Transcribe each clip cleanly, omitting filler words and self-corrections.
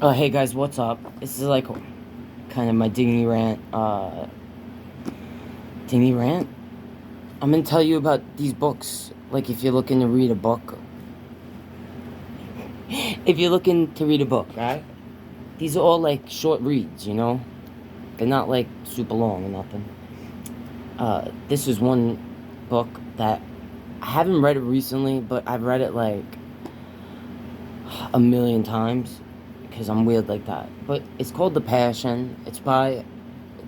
Oh, hey guys, what's up? This is like kind of my dingy rant. Dingy rant? I'm gonna tell you about these books. Like, if you're looking to read a book, right? These are all like short reads, you know? They're not like super long or nothing. This is one book that I haven't read it recently, but I've read it like a million times because I'm weird like that. But it's called The Passion. It's by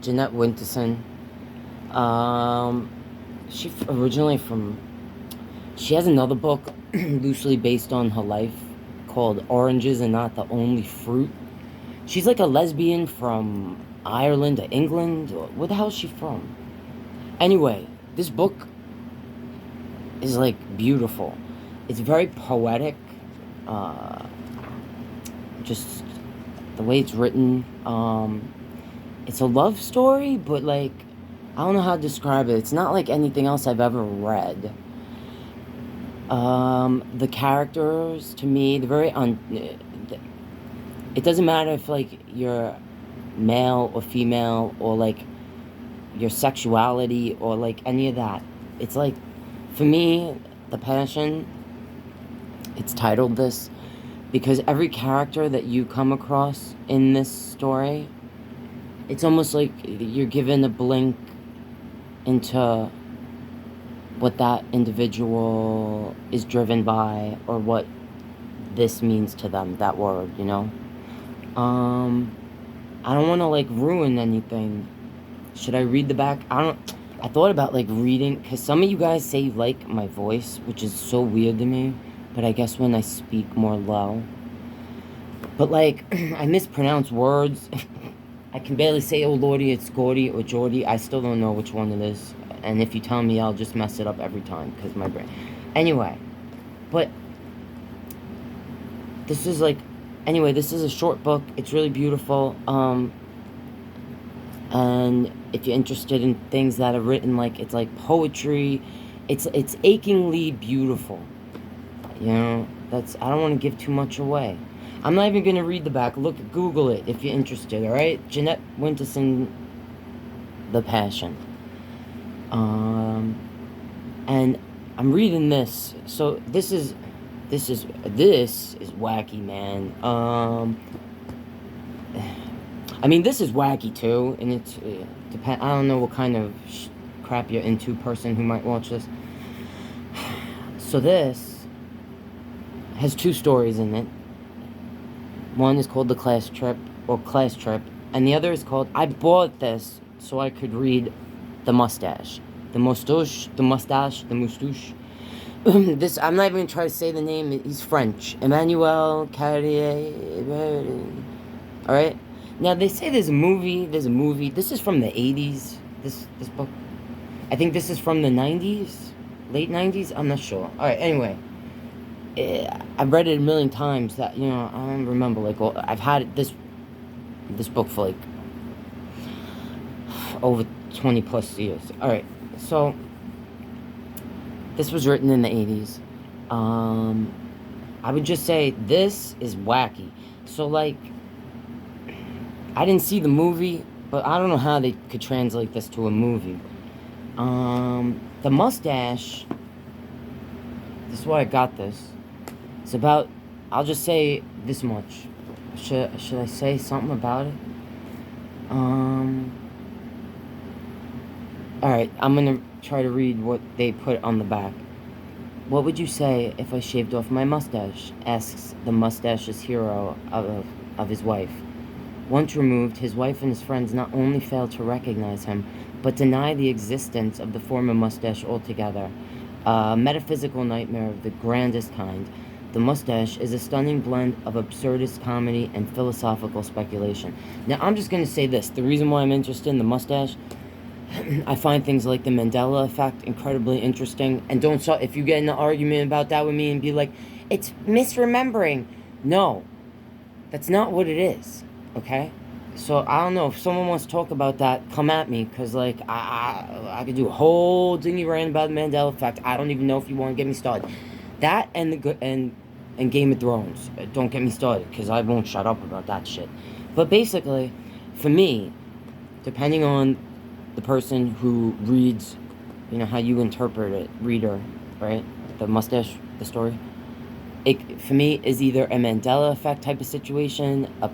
Jeanette Winterson. Um, she originally from. She has another book loosely based on her life called Oranges Are Not the Only Fruit. She's like a lesbian from Ireland or England. Or where the hell is she from? Anyway, this book is like beautiful. It's very poetic. Uh, just the way it's written. It's a love story, but like I don't know how to describe it. It's not like anything else I've ever read. The characters, to me, they're very it doesn't matter if, like, you're male or female, or, like, your sexuality, or, like, any of that. It's, like, for me, The Passion, it's titled this, because every character that you come across in this story, it's almost like you're given a blink into what that individual is driven by, or what this means to them, that word, you know? I don't want to, like, ruin anything. Should I read the back? I thought about, like, reading, because some of you guys say you like my voice, which is so weird to me, but I guess when I speak more low. But, like, I mispronounce words. I can barely say, oh, lordy, it's Gordy or Jordy. I still don't know which one it is. And if you tell me, I'll just mess it up every time, because my brain... Anyway, but this is, like... Anyway, this is a short book. It's really beautiful. And if you're interested in things that are written, like, it's like poetry, it's achingly beautiful. You know, I don't want to give too much away. I'm not even gonna read the back. Google it if you're interested. All right, Jeanette Winterson, The Passion. And I'm reading this. So this is wacky, man. I mean, this is wacky too, and it's I don't know what kind of crap you're into, person who might watch this. So this has two stories in it. One is called The Class Trip, or Class Trip, and the other is called, I bought this so I could read The Mustache. The Moustache, The Mustache, The Moustache. This, I'm not even going to try to say the name, he's French. Emmanuel Carrier. Alright? Now, they say there's a movie. This is from the 80s, this book. I think this is from the 90s? Late 90s? I'm not sure. Alright, anyway. I've read it a million times. That, you know, I don't remember, like, well, I've had this book for, like, over 20 plus years. Alright, so this was written in the 80s. I would just say this is wacky. So, like, I didn't see the movie, but I don't know how they could translate this to a movie. The Mustache, this is why I got this. It's about, I'll just say this much. Should I say something about it? Alright, I'm gonna try to read what they put on the back. What would you say if I shaved off my mustache? Asks the mustache's hero of his wife. Once removed, his wife and his friends not only fail to recognize him, but deny the existence of the former mustache altogether. A metaphysical nightmare of the grandest kind. The Mustache is a stunning blend of absurdist comedy and philosophical speculation. Now, I'm just going to say this. The reason why I'm interested in The Mustache, I find things like the Mandela effect incredibly interesting. And don't start, if you get in an argument about that with me and be like, it's misremembering. No, that's not what it is, okay? So, I don't know, if someone wants to talk about that, come at me, because, like, I could do a whole dingy rant about the Mandela effect. I don't even know if you want to get me started. That and and Game of Thrones. Don't get me started, because I won't shut up about that shit. But basically, for me, depending on the person who reads, you know, how you interpret it, reader, right? The mustache, the story. It, for me, is either a Mandela effect type of situation, a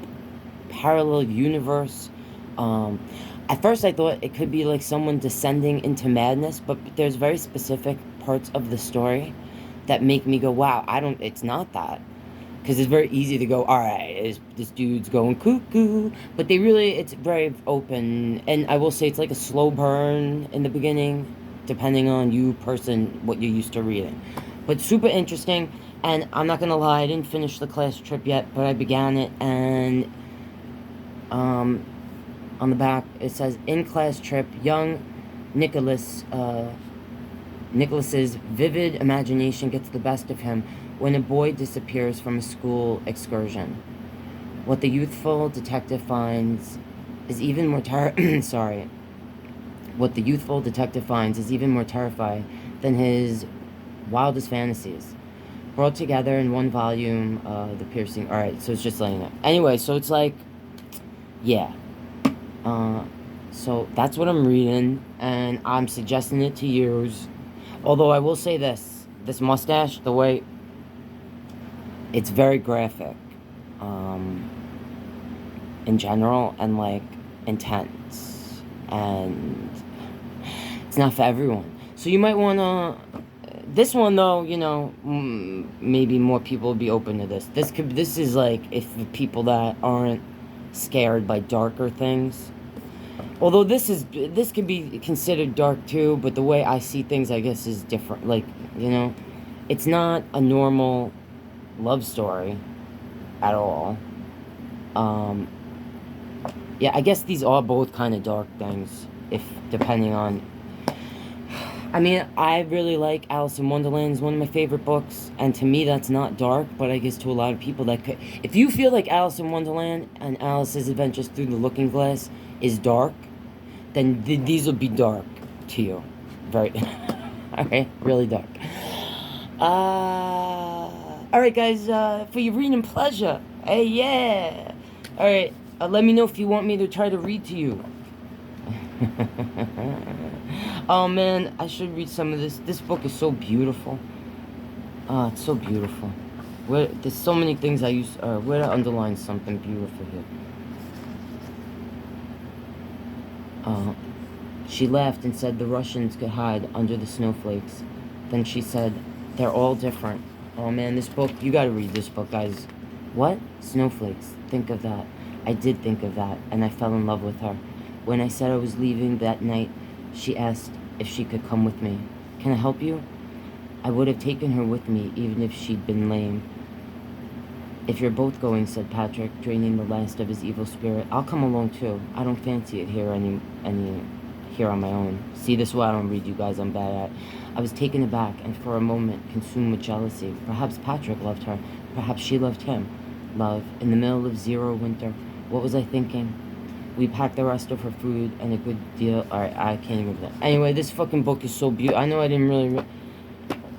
parallel universe. At first I thought it could be like someone descending into madness, but there's very specific parts of the story that make me go, wow, it's not that. Because it's very easy to go, alright, this dude's going cuckoo. But it's very open. And I will say it's like a slow burn in the beginning, depending on what you're used to reading. But super interesting. And I'm not going to lie, I didn't finish the class trip yet, but I began it. And on the back, it says, in class trip, young Nicholas's vivid imagination gets the best of him when a boy disappears from a school excursion. What the youthful detective finds is even more What the youthful detective finds is even more terrifying than his wildest fantasies. Brought together in one volume, the piercing... Alright, so it's just laying it. Anyway, so it's like... Yeah. So that's what I'm reading, and I'm suggesting it to you. Although I will say this mustache, the way... It's very graphic. In general, and, like, intense. And... It's not for everyone. So you might want to... This one, though, you know, maybe more people will be open to this. This is, like, if the people that aren't scared by darker things. Although this could be considered dark, too, but the way I see things, I guess, is different. Like, you know, it's not a normal love story at all. Yeah, I guess these are both kind of dark things, depending on... I mean, I really like Alice in Wonderland. It's one of my favorite books, and to me that's not dark, but I guess to a lot of people that could... If you feel like Alice in Wonderland and Alice's Adventures Through the Looking Glass is dark, then these will be dark to you. Very... Alright, really dark. Alright guys, for your reading pleasure. Hey, yeah! Alright, let me know if you want me to try to read to you. Oh man, I should read some of this. This book is so beautiful. Oh, it's so beautiful. There's so many things I use. Where to underline something beautiful here. She laughed and said the Russians could hide under the snowflakes. Then she said, they're all different. Oh man, this book, you gotta read this book, guys. What? Snowflakes. Think of that. I did think of that, and I fell in love with her. When I said I was leaving that night, she asked if she could come with me. Can I help you? I would have taken her with me, even if she'd been lame. If you're both going, said Patrick, draining the last of his evil spirit, I'll come along too. I don't fancy it here here on my own. See, this is why I don't read, you guys. I'm bad at. I was taken aback and for a moment consumed with jealousy. Perhaps Patrick loved her. Perhaps she loved him. Love, in the middle of zero winter. What was I thinking? We packed the rest of her food and a good deal. Alright, I can't even... Anyway, this fucking book is so beautiful. I know I didn't really...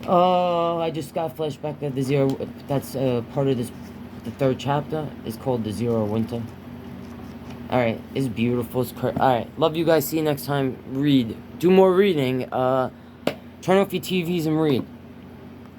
Oh, I just got flashback of the zero... That's part of this... The third chapter is called The Zero Winter. Alright, it's beautiful. It's alright, love you guys. See you next time. Read. Do more reading. Turn off your TVs and read.